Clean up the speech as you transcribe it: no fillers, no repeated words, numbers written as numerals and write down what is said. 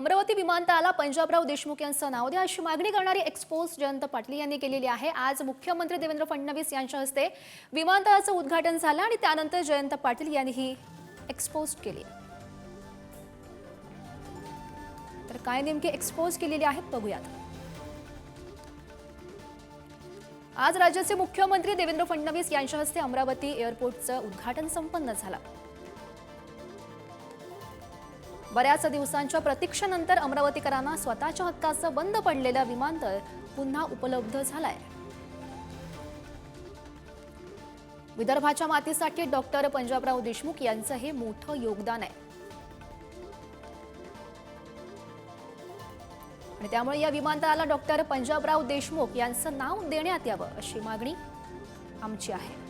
अमरावती विमानतळाला पंजाबराव देशमुख यांचं नाव द्या अशी मागणी करणारी एक्सपोज जयंत पाटील यांनी केलेली आहे। आज मुख्यमंत्री देवेंद्र फडणवीस यांच्या हस्ते विमानतळाचं उद्घाटन झालं आणि त्यानंतर जयंत पाटील यांनी ही एक्सपोज केली। तर काय नेमकी एक्सपोज केलेली आहे बघूयात। आज राज्याचे मुख्यमंत्री देवेंद्र फडणवीस यांच्या हस्ते अमरावती एअरपोर्टचं उद्घाटन संपन्न झालं। बऱ्याच दिवसांच्या प्रतीक्षेनंतर अमरावतीकरांना स्वतःच्या हक्काचं बंद पडलेलं विमानतळ पुन्हा उपलब्ध झालंय। विदर्भाच्या मातीसाठी डॉक्टर पंजाबराव देशमुख यांचं हे मोठं योगदान आहे आणि त्यामुळे या विमानतळाला डॉक्टर पंजाबराव देशमुख यांचं नाव देण्यात यावं अशी मागणी आमची आहे।